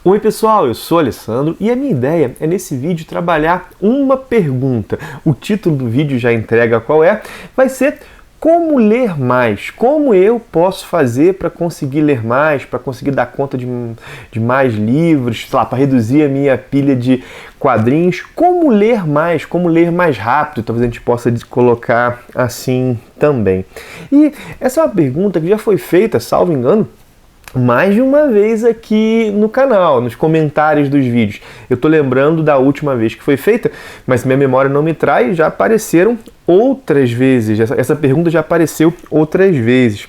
Oi pessoal, eu sou o Alessandro e a minha ideia é nesse vídeo trabalhar uma pergunta. O título do vídeo já entrega qual é, vai ser como ler mais, como eu posso fazer para conseguir ler mais, para conseguir dar conta de mais livros, sei lá, para reduzir a minha pilha de quadrinhos, como ler mais rápido, talvez a gente possa colocar assim também. E essa é uma pergunta que já foi feita, salvo engano, mais de uma vez aqui no canal, nos comentários dos vídeos. Eu tô lembrando da última vez que foi feita, mas minha memória não me trai, já apareceram outras vezes. Essa pergunta já apareceu outras vezes.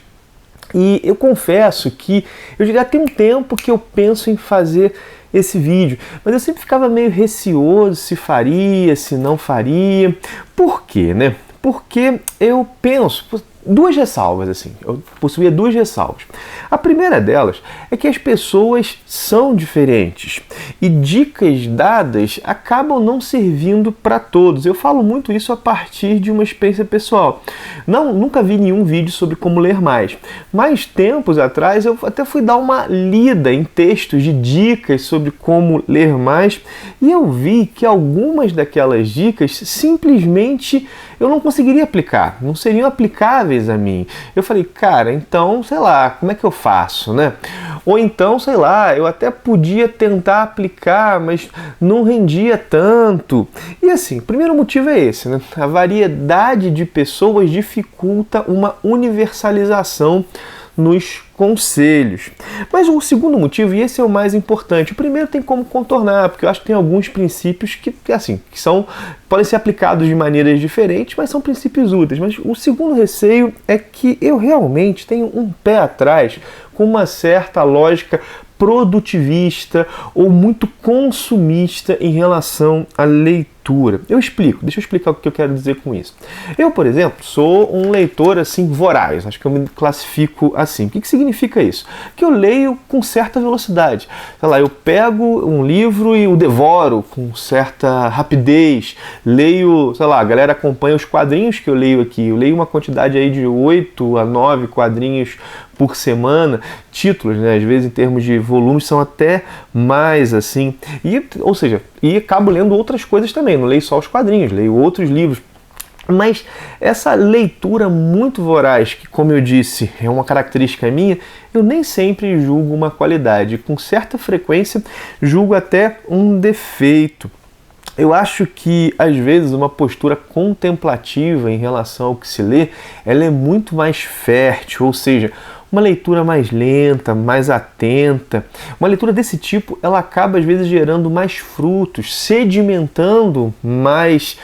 E eu confesso que eu já tem um tempo que eu penso em fazer esse vídeo, mas eu sempre ficava meio receoso se faria, se não faria. Por quê, né? Porque eu penso, duas ressalvas assim, eu possuía duas ressalvas. A primeira delas é que as pessoas são diferentes e dicas dadas acabam não servindo para todos. Eu falo muito isso a partir de uma experiência pessoal. Nunca vi nenhum vídeo sobre como ler mais, mas tempos atrás eu até fui dar uma lida em textos de dicas sobre como ler mais e eu vi que algumas daquelas dicas simplesmente eu não conseguiria aplicar, não seriam aplicáveis a mim. Eu falei, cara, então, sei lá, como é que eu faço, né? Ou então, sei lá, eu até podia tentar aplicar, mas não rendia tanto. E assim, o primeiro motivo é esse, né? A variedade de pessoas dificulta uma universalização nos conselhos. Mas o segundo motivo, e esse é o mais importante, o primeiro tem como contornar, porque eu acho que tem alguns princípios que podem ser aplicados de maneiras diferentes, mas são princípios úteis. Mas o segundo receio é que eu realmente tenho um pé atrás com uma certa lógica produtivista ou muito consumista em relação à leitura. Deixa eu explicar o que eu quero dizer com isso. Eu, por exemplo, sou um leitor assim voraz, acho que eu me classifico assim. O que significa isso? Que eu leio com certa velocidade. Sei lá, eu pego um livro e o devoro com certa rapidez. Leio, sei lá, a galera acompanha os quadrinhos que eu leio aqui. Eu leio uma quantidade aí de 8 a 9 quadrinhos por semana, títulos, né? Às vezes em termos de volumes são até mais assim, e acabo lendo outras coisas também, não leio só os quadrinhos, leio outros livros. Mas essa leitura muito voraz, que como eu disse, é uma característica minha, eu nem sempre julgo uma qualidade, com certa frequência julgo até um defeito. Eu acho que, às vezes, uma postura contemplativa em relação ao que se lê, ela é muito mais fértil, ou seja, uma leitura mais lenta, mais atenta. Uma leitura desse tipo, ela acaba, às vezes, gerando mais frutos, sedimentando mais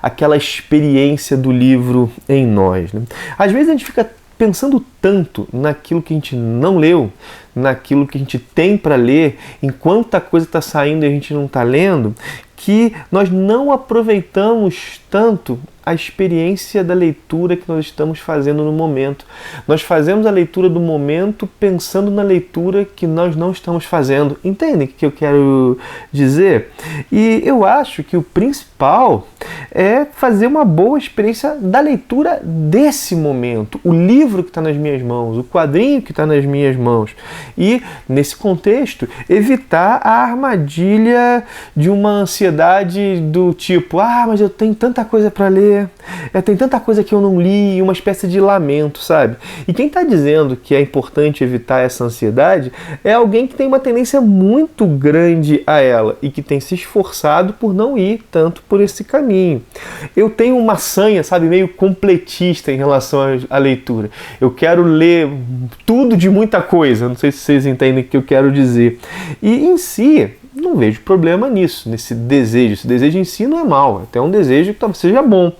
aquela experiência do livro em nós, né? Às vezes a gente fica pensando tanto naquilo que a gente não leu, naquilo que a gente tem para ler, enquanto a coisa está saindo e a gente não está lendo, que nós não aproveitamos tanto a experiência da leitura que nós estamos fazendo no momento. Nós fazemos a leitura do momento pensando na leitura que nós não estamos fazendo. Entendem o que eu quero dizer? E eu acho que o principal é fazer uma boa experiência da leitura desse momento. O livro que está nas minhas mãos, o quadrinho que está nas minhas mãos. E, nesse contexto, evitar a armadilha de uma ansiedade do tipo, mas eu tenho tanta coisa para ler, tem tanta coisa que eu não li, uma espécie de lamento, sabe? E quem está dizendo que é importante evitar essa ansiedade é alguém que tem uma tendência muito grande a ela e que tem se esforçado por não ir tanto por esse caminho. Eu tenho uma sanha, sabe, meio completista em relação à leitura. Eu quero ler tudo de muita coisa, não sei se vocês entendem o que eu quero dizer. E em si, não vejo problema nisso, nesse desejo. Esse desejo em si não é mau, até um desejo que talvez seja bom.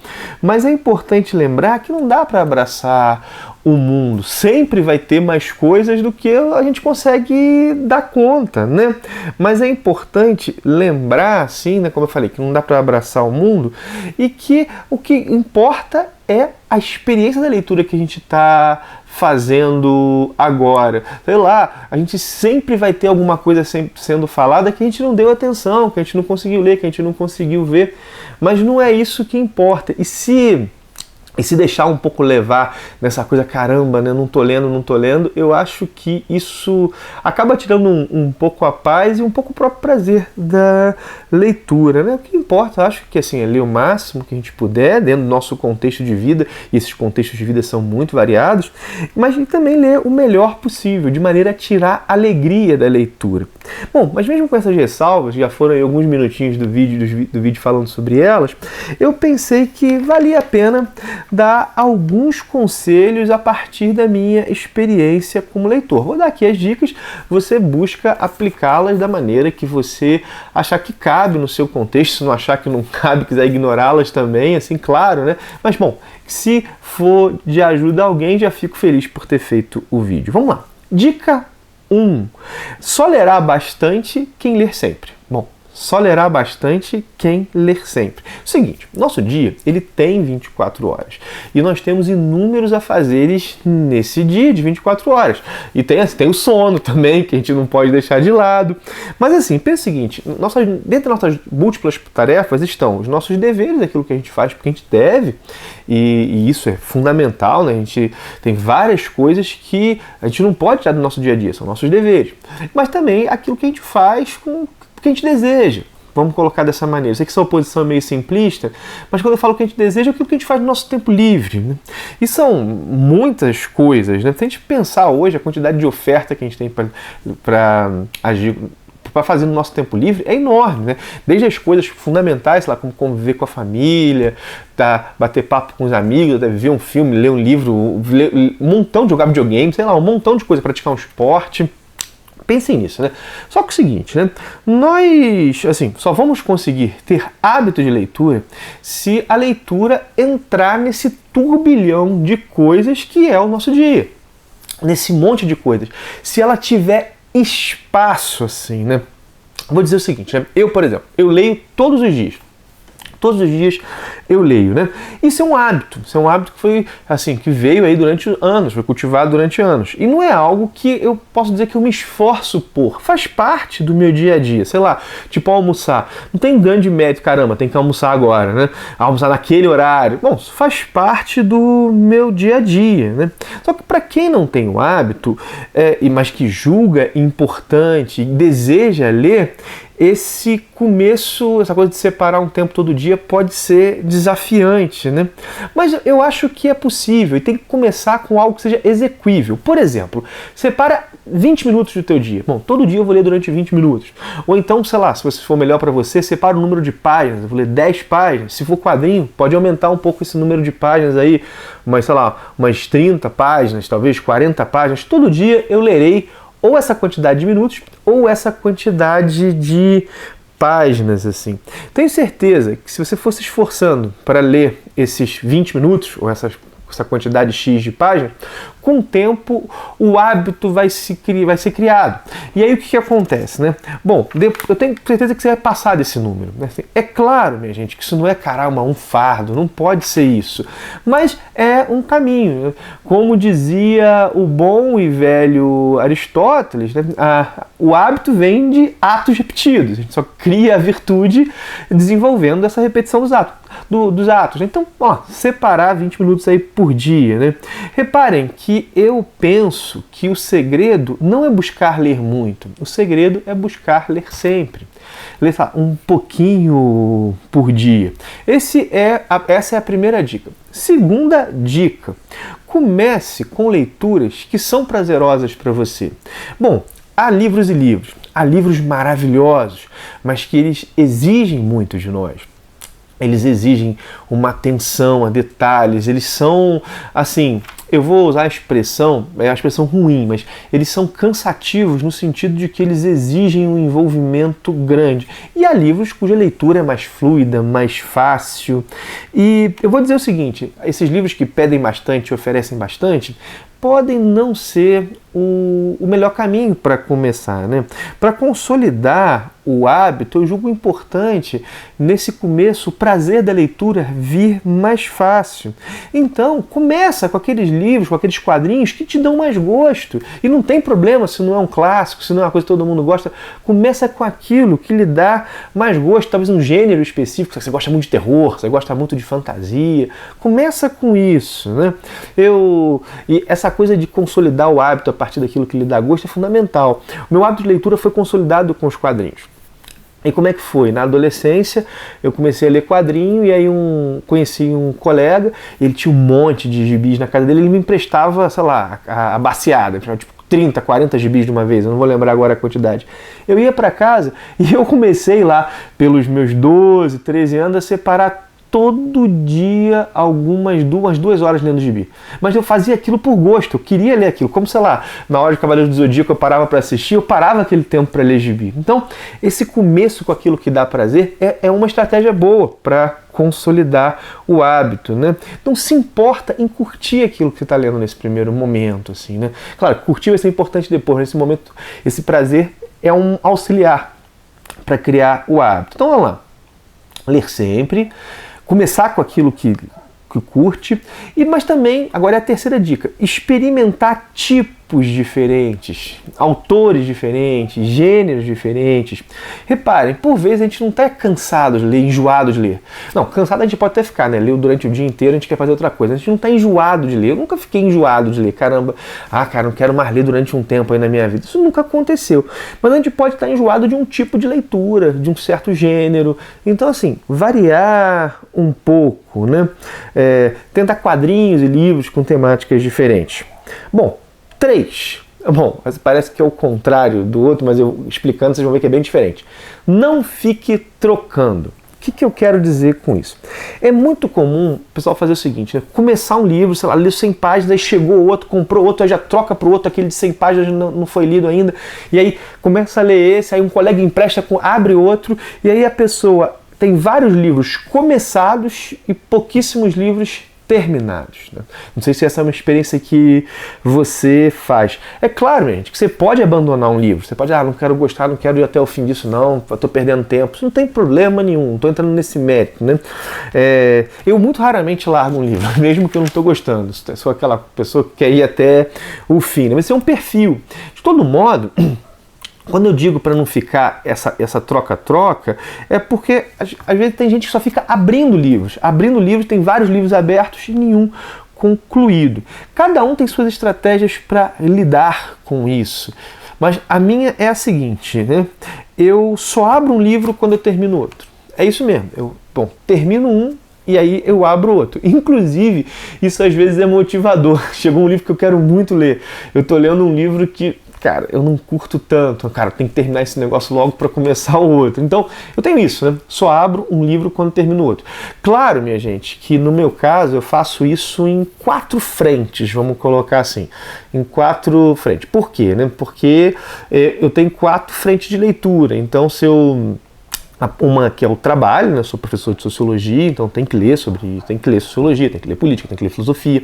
Mas é importante lembrar que não dá para abraçar o mundo. Sempre vai ter mais coisas do que a gente consegue dar conta, né? Mas é importante lembrar, assim, né, como eu falei, que não dá para abraçar o mundo e que o que importa é a experiência da leitura que a gente está fazendo agora. Sei lá, a gente sempre vai ter alguma coisa sendo falada que a gente não deu atenção, que a gente não conseguiu ler, que a gente não conseguiu ver, mas não é isso que importa. E se e se deixar um pouco levar nessa coisa, caramba, né, não tô lendo, eu acho que isso acaba tirando um pouco a paz e um pouco o próprio prazer da leitura, né? O que importa, eu acho que assim, é ler o máximo que a gente puder, dentro do nosso contexto de vida, e esses contextos de vida são muito variados, mas também ler o melhor possível, de maneira a tirar a alegria da leitura. Bom, mas mesmo com essas ressalvas, já foram aí alguns minutinhos do vídeo falando sobre elas, eu pensei que valia a pena dar alguns conselhos a partir da minha experiência como leitor. Vou dar aqui as dicas, você busca aplicá-las da maneira que você achar que cabe no seu contexto, se não achar que não cabe, quiser ignorá-las também, assim, claro, né? Mas bom, se for de ajuda a alguém, já fico feliz por ter feito o vídeo. Vamos lá. Dica 1. Só lerá bastante quem ler sempre. Bom, só lerá bastante quem ler sempre. O seguinte, nosso dia ele tem 24 horas e nós temos inúmeros afazeres nesse dia de 24 horas. E tem o sono também, que a gente não pode deixar de lado. Mas assim, pensa o seguinte, dentro das nossas múltiplas tarefas estão os nossos deveres, aquilo que a gente faz porque a gente deve, e isso é fundamental, né? A gente tem várias coisas que a gente não pode tirar do nosso dia a dia, são nossos deveres. Mas também aquilo que a gente faz com que a gente deseja. Vamos colocar dessa maneira. Eu sei que essa oposição é meio simplista, mas quando eu falo que a gente deseja, é aquilo que a gente faz no nosso tempo livre, né? E são muitas coisas, né? Se a gente pensar hoje, a quantidade de oferta que a gente tem para agir, para fazer no nosso tempo livre é enorme, né? Desde as coisas fundamentais, sei lá, como conviver com a família, bater papo com os amigos, ver um filme, ler um livro, ler um montão de jogar videogame, sei lá, um montão de coisa, praticar um esporte. Pensem nisso, né? Só que o seguinte, né? Nós, assim, só vamos conseguir ter hábito de leitura se a leitura entrar nesse turbilhão de coisas que é o nosso dia. Nesse monte de coisas. Se ela tiver espaço, assim, né? Vou dizer o seguinte, né? Eu, por exemplo, eu leio todos os dias. Todos os dias eu leio, né? Isso é um hábito que foi assim, que veio aí durante anos, foi cultivado durante anos. E não é algo que eu posso dizer que eu me esforço por. Faz parte do meu dia a dia, sei lá, tipo almoçar. Não tem grande mérito, caramba, tem que almoçar agora, né? Almoçar naquele horário. Bom, isso faz parte do meu dia a dia, né? Só que para quem não tem o hábito, mas que julga importante e deseja ler, esse começo, essa coisa de separar um tempo todo dia pode ser desafiante, né? Mas eu acho que é possível e tem que começar com algo que seja exequível. Por exemplo, separa 20 minutos do teu dia. Bom, todo dia eu vou ler durante 20 minutos. Ou então, sei lá, se for melhor para você, separa o número de páginas. Eu vou ler 10 páginas. Se for quadrinho, pode aumentar um pouco esse número de páginas aí, sei lá, umas 30 páginas, talvez 40 páginas. Todo dia eu lerei ou essa quantidade de minutos, ou essa quantidade de páginas, assim. Tenho certeza que se você for se esforçando para ler esses 20 minutos, ou essa quantidade X de páginas, com o tempo o hábito vai ser criado. E aí o que acontece, né? Bom, eu tenho certeza que você vai passar desse número, né? É claro, minha gente, que isso não é, caramba, um fardo, não pode ser isso. Mas é um caminho, né? Como dizia o bom e velho Aristóteles, né? O hábito vem de atos repetidos. A gente só cria a virtude desenvolvendo essa repetição dos atos. Então, separar 20 minutos aí por dia, né? Reparem que eu penso que o segredo não é buscar ler muito, o segredo é buscar ler sempre. Ler um pouquinho por dia. Essa é a primeira dica. Segunda dica, comece com leituras que são prazerosas para você. Bom, há livros e livros, há livros maravilhosos, mas que eles exigem muito de nós. Eles exigem uma atenção a detalhes, eles são, assim, eu vou usar a expressão ruim, mas eles são cansativos no sentido de que eles exigem um envolvimento grande. E há livros cuja leitura é mais fluida, mais fácil. E eu vou dizer o seguinte, esses livros que pedem bastante, oferecem bastante, podem não ser o melhor caminho para começar, né? Para consolidar o hábito, eu julgo importante, nesse começo, o prazer da leitura vir mais fácil. Então, começa com aqueles livros, com aqueles quadrinhos que te dão mais gosto. E não tem problema se não é um clássico, se não é uma coisa que todo mundo gosta. Começa com aquilo que lhe dá mais gosto, talvez um gênero específico. Você gosta muito de terror, você gosta muito de fantasia. Começa com isso, né? E essa coisa de consolidar o hábito a partir daquilo que lhe dá gosto é fundamental. O meu hábito de leitura foi consolidado com os quadrinhos. E como é que foi? Na adolescência, eu comecei a ler quadrinho e aí conheci um colega, ele tinha um monte de gibis na casa dele, ele me emprestava, sei lá, a baciada, tipo 30, 40 gibis de uma vez, eu não vou lembrar agora a quantidade. Eu ia para casa e eu comecei lá, pelos meus 12, 13 anos, a separar todo dia umas 2 horas lendo gibi. Mas eu fazia aquilo por gosto, eu queria ler aquilo. Como, sei lá, na hora de Cavaleiros do Zodíaco eu parava para assistir, eu parava aquele tempo para ler gibi. Então, esse começo com aquilo que dá prazer é uma estratégia boa para consolidar o hábito, né? Então se importa em curtir aquilo que você está lendo nesse primeiro momento, assim, né? Claro, curtir vai ser importante depois, nesse momento, esse prazer é um auxiliar para criar o hábito. Então vamos lá, ler sempre, começar com aquilo que curte, mas também, agora é a terceira dica, experimentar tipos diferentes, autores diferentes, gêneros diferentes. Reparem, por vezes a gente não está cansado de ler, enjoado de ler. Não, cansado a gente pode até ficar, né? Leu durante o dia inteiro, a gente quer fazer outra coisa. A gente não está enjoado de ler. Eu nunca fiquei enjoado de ler. Caramba, cara, não quero mais ler durante um tempo aí na minha vida. Isso nunca aconteceu. Mas a gente pode estar enjoado de um tipo de leitura, de um certo gênero. Então, assim, variar um pouco, né? Tentar quadrinhos e livros com temáticas diferentes. Bom, 3. Bom, parece que é o contrário do outro, mas eu explicando vocês vão ver que é bem diferente. Não fique trocando. O que eu quero dizer com isso? É muito comum o pessoal fazer o seguinte, né? Começar um livro, sei lá, leu 100 páginas, aí chegou outro, comprou outro, aí já troca para o outro, aquele de 100 páginas não foi lido ainda, e aí começa a ler esse, aí um colega empresta, abre outro, e aí a pessoa tem vários livros começados e pouquíssimos livros terminados, né? Não sei se essa é uma experiência que você faz. É claro, gente, que você pode abandonar um livro. Você pode, não quero gostar, não quero ir até o fim disso não, estou perdendo tempo. Isso não tem problema nenhum, não estou entrando nesse mérito, né? Eu muito raramente largo um livro, mesmo que eu não estou gostando. Sou aquela pessoa que quer ir até o fim, né? Mas isso é um perfil. De todo modo, quando eu digo para não ficar essa troca-troca, é porque às vezes tem gente que só fica abrindo livros. Abrindo livros, tem vários livros abertos e nenhum concluído. Cada um tem suas estratégias para lidar com isso. Mas a minha é a seguinte, né? Eu só abro um livro quando eu termino outro. É isso mesmo. Termino um e aí eu abro outro. Inclusive, isso às vezes é motivador. Chegou um livro que eu quero muito ler. Eu estou lendo um livro que, cara, eu não curto tanto, cara, tem que terminar esse negócio logo para começar o outro. Então, eu tenho isso, né? Só abro um livro quando termino o outro. Claro, minha gente, que no meu caso eu faço isso em 4 frentes, vamos colocar assim, em 4 frentes. Por quê, né? Porque eu tenho 4 frentes de leitura. Então, se eu... Uma que é o trabalho, né? Eu sou professor de sociologia, então tem que ler sociologia, tem que ler política, tem que ler filosofia.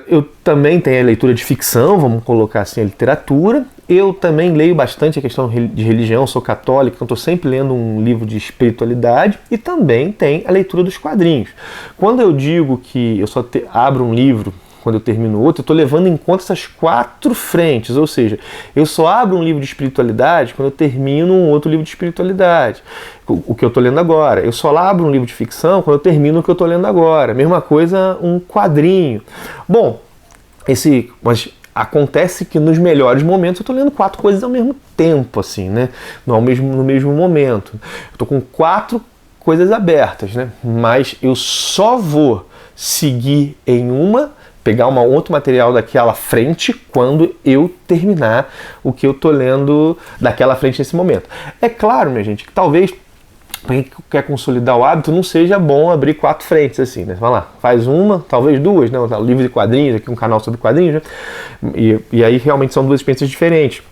Eu também tenho a leitura de ficção, vamos colocar assim, a literatura. Eu também leio bastante a questão de religião, sou católico, então estou sempre lendo um livro de espiritualidade. E também tem a leitura dos quadrinhos. Quando eu digo que eu só abro um livro quando eu termino outro, eu estou levando em conta essas 4 frentes, ou seja, eu só abro um livro de espiritualidade quando eu termino um outro livro de espiritualidade, o que eu estou lendo agora. Eu só abro um livro de ficção quando eu termino o que eu estou lendo agora. Mesma coisa, um quadrinho. Bom, mas acontece que nos melhores momentos eu estou lendo 4 coisas ao mesmo tempo, assim, né? No mesmo momento. Eu estou com 4 coisas abertas, né? Mas eu só vou seguir em pegar um outro material daquela frente quando eu terminar o que eu estou lendo daquela frente nesse momento. É claro, minha gente, que talvez para quem quer consolidar o hábito não seja bom abrir 4 frentes assim, né? Vai lá, faz uma, talvez 2, né? Um livro de quadrinhos, aqui um canal sobre quadrinhos, né? E aí realmente são 2 experiências diferentes.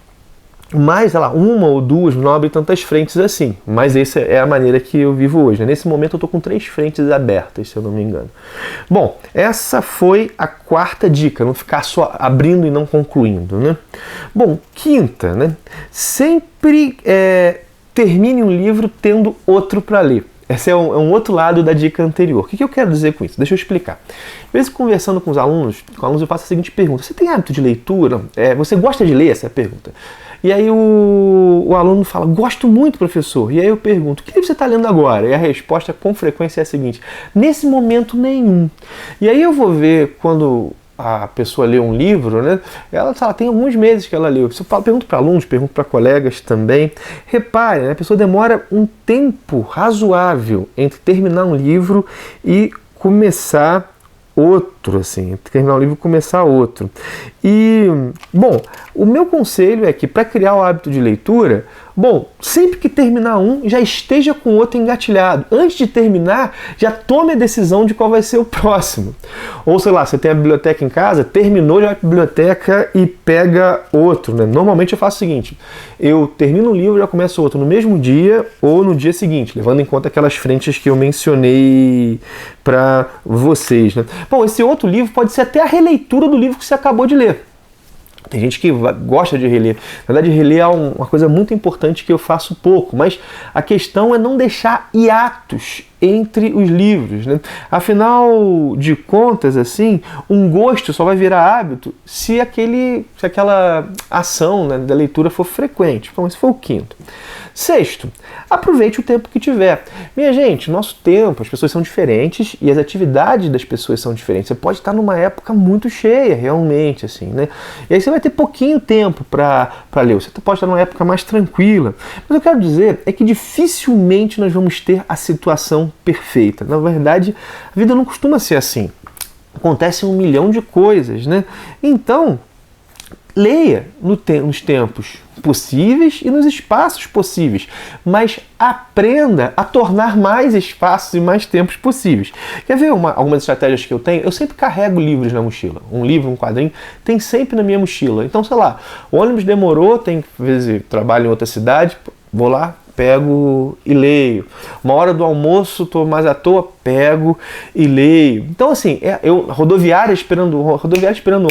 mais, sei lá, uma ou duas, não abre tantas frentes assim. Mas essa é a maneira que eu vivo hoje, né? Nesse momento eu estou com 3 frentes abertas, se eu não me engano. Bom, essa foi a quarta dica, não ficar só abrindo e não concluindo, né? Bom, quinta, né? Sempre termine um livro tendo outro para ler. Esse é um outro lado da dica anterior. O que eu quero dizer com isso? Deixa eu explicar. Às vezes, conversando com alunos, eu faço a seguinte pergunta: você tem hábito de leitura? Você gosta de ler? Essa é a pergunta. E aí o aluno fala: gosto muito, professor. E aí eu pergunto: que livro você está lendo agora? E a resposta com frequência é a seguinte: nesse momento nenhum. E aí eu vou ver quando a pessoa lê um livro, né? Ela tem alguns meses que ela leu. Eu pergunto para alunos, pergunto para colegas também. Repare, né? A pessoa demora um tempo razoável entre terminar um livro e começar outro, assim, terminar um livro e começar outro. E, bom, o meu conselho é que para criar o hábito de leitura, bom, sempre que terminar um, já esteja com o outro engatilhado. Antes de terminar, já tome a decisão de qual vai ser o próximo. Ou, sei lá, você tem a biblioteca em casa, terminou já a biblioteca e pega outro, né? Normalmente eu faço o seguinte: eu termino um livro e já começo outro no mesmo dia ou no dia seguinte, levando em conta aquelas frentes que eu mencionei para vocês, né? Bom, esse outro livro pode ser até a releitura do livro que você acabou de ler. Tem gente que gosta de reler. Na verdade, reler é uma coisa muito importante que eu faço pouco, mas a questão é não deixar hiatos entre os livros, né? Afinal de contas, assim, um gosto só vai virar hábito se aquela ação, né, da leitura for frequente. Então, esse foi o quinto. Sexto, aproveite o tempo que tiver. Minha gente, nosso tempo, as pessoas são diferentes e as atividades das pessoas são diferentes. Você pode estar numa época muito cheia, realmente, assim, né? E aí você vai ter pouquinho tempo para ler. Você pode estar numa época mais tranquila. Mas eu quero dizer é que dificilmente nós vamos ter a situação perfeita. Na verdade, a vida não costuma ser assim. Acontecem 1 milhão de coisas, né? Então, leia nos tempos possíveis e nos espaços possíveis, mas aprenda a tornar mais espaços e mais tempos possíveis. Quer ver algumas estratégias que eu tenho? Eu sempre carrego livros na mochila. Um livro, um quadrinho, tem sempre na minha mochila. Então, sei lá, o ônibus demorou, às vezes trabalho em outra cidade, vou lá, pego e leio. Uma hora do almoço, estou mais à toa, pego e leio. Então, assim, rodoviária esperando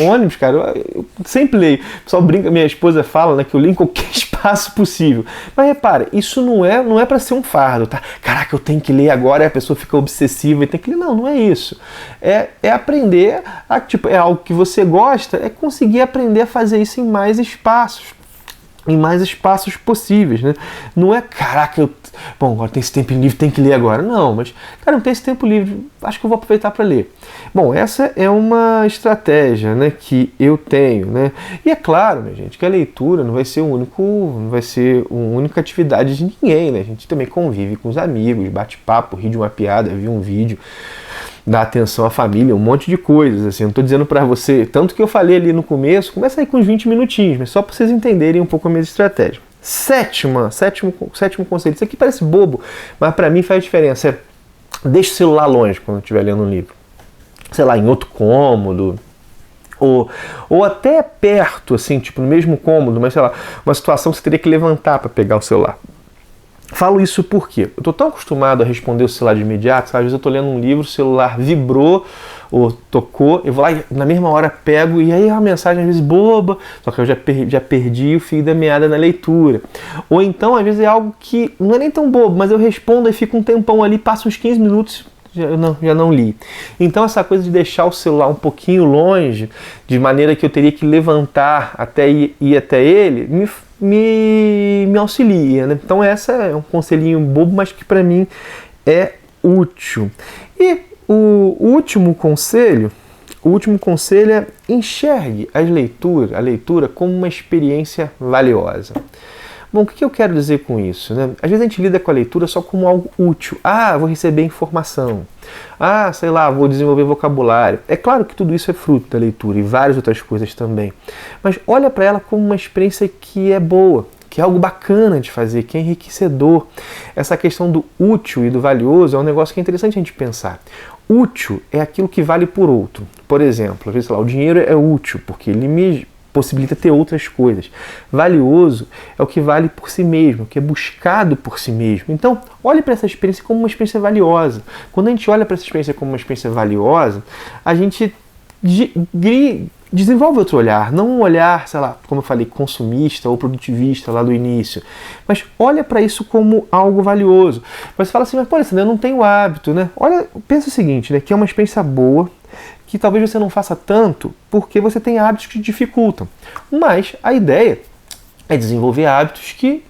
ônibus, cara, eu sempre leio. O pessoal brinca, minha esposa fala, né, que eu leio em qualquer espaço possível. Mas repara, isso não é para ser um fardo, tá? Caraca, eu tenho que ler agora, e a pessoa fica obsessiva e tem que ler. Não é isso. É aprender, é algo que você gosta, é conseguir aprender a fazer isso em mais espaços possíveis, né? Não é, caraca, bom, agora tem esse tempo livre, tem que ler agora. Não, mas, cara, não tem esse tempo livre, acho que eu vou aproveitar para ler. Bom, essa é uma estratégia, né, que eu tenho, né? E é claro, minha gente, que a leitura não vai ser a única atividade de ninguém, né? A gente também convive com os amigos, bate papo, ri de uma piada, vê um vídeo, dá atenção à família, um monte de coisas, assim, não estou dizendo para você, tanto que eu falei ali no começo, começa aí com uns 20 minutinhos, mas só para vocês entenderem um pouco a minha estratégia. Sétimo conselho, isso aqui parece bobo, mas para mim faz diferença, deixa o celular longe quando estiver lendo um livro, sei lá, em outro cômodo, ou até perto, assim, tipo no mesmo cômodo, mas sei lá, uma situação que você teria que levantar para pegar o celular. Falo isso porque eu estou tão acostumado a responder o celular de imediato, sabe? Às vezes eu estou lendo um livro, o celular vibrou ou tocou, eu vou lá e na mesma hora pego, e aí é uma mensagem às vezes boba, só que eu já perdi o fio da meada na leitura. Ou então, às vezes é algo que não é nem tão bobo, mas eu respondo e fico um tempão ali, passo uns 15 minutos, já não li. Então essa coisa de deixar o celular um pouquinho longe, de maneira que eu teria que levantar até ir até ele, me auxilia, né? Então essa é um conselhinho bobo, mas que para mim é útil. E o último conselho é enxergue a leitura como uma experiência valiosa. Bom, o que eu quero dizer com isso, né? Às vezes a gente lida com a leitura só como algo útil. Vou receber informação. Sei lá, vou desenvolver vocabulário. É claro que tudo isso é fruto da leitura e várias outras coisas também. Mas olha para ela como uma experiência que é boa, que é algo bacana de fazer, que é enriquecedor. Essa questão do útil e do valioso é um negócio que é interessante a gente pensar. Útil é aquilo que vale por outro. Por exemplo, às vezes, sei lá, o dinheiro é útil porque ele me possibilita ter outras coisas. Valioso é o que vale por si mesmo, o que é buscado por si mesmo. Então, olhe para essa experiência como uma experiência valiosa. Quando a gente olha para essa experiência como uma experiência valiosa, a gente desenvolve outro olhar, não um olhar, sei lá, como eu falei, consumista ou produtivista lá do início, mas olha para isso como algo valioso. Você fala assim, mas pô, eu não tenho hábito, né? Olha, pensa o seguinte, né, que é uma experiência boa, que talvez você não faça tanto porque você tem hábitos que te dificultam. Mas a ideia é desenvolver hábitos que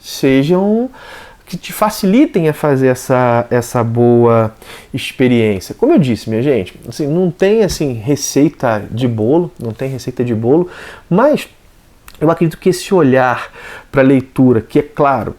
te facilitem a fazer essa boa experiência. Como eu disse, minha gente, assim, não tem assim receita de bolo, mas eu acredito que esse olhar para a leitura, que é claro,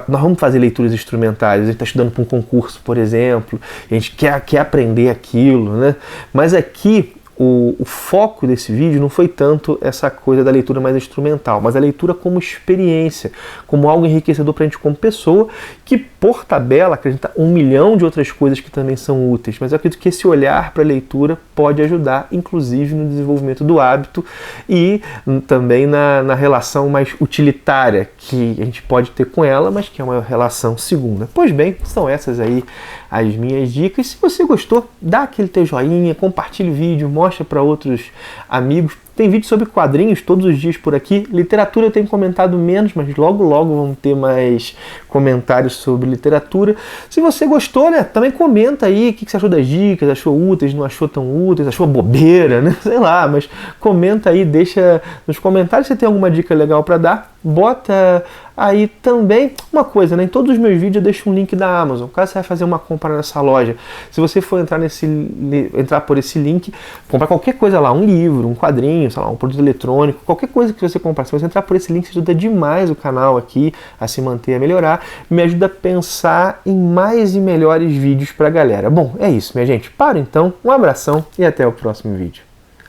nós vamos fazer leituras instrumentais, a gente está estudando para um concurso, por exemplo, a gente quer aprender aquilo, né? Mas aqui o foco desse vídeo não foi tanto essa coisa da leitura mais instrumental, mas a leitura como experiência, como algo enriquecedor para a gente como pessoa, que por tabela acrescenta 1 milhão de outras coisas que também são úteis. Mas eu acredito que esse olhar para a leitura pode ajudar, inclusive no desenvolvimento do hábito e também na relação mais utilitária que a gente pode ter com ela, mas que é uma relação segunda. Pois bem, são essas aí as minhas dicas. Se você gostou, dá aquele teu joinha, compartilha o vídeo, mostra para outros amigos. Tem vídeo sobre quadrinhos todos os dias por aqui. Literatura eu tenho comentado menos, mas logo vão ter mais comentários sobre literatura. Se você gostou, né, também comenta aí o que você achou das dicas, achou úteis, não achou tão úteis, achou bobeira, né? Sei lá, mas comenta aí, deixa nos comentários se tem alguma dica legal para dar. Bota aí também uma coisa, né? Em todos os meus vídeos eu deixo um link da Amazon. Caso você vai fazer uma compra nessa loja, se você for entrar por esse link, comprar qualquer coisa lá, um livro, um quadrinho, sei lá, um produto eletrônico, qualquer coisa que você comprar, se você entrar por esse link, isso ajuda demais o canal aqui a se manter, a melhorar, me ajuda a pensar em mais e melhores vídeos pra galera. Bom, é isso, minha gente. Para então, um abração e até o próximo vídeo.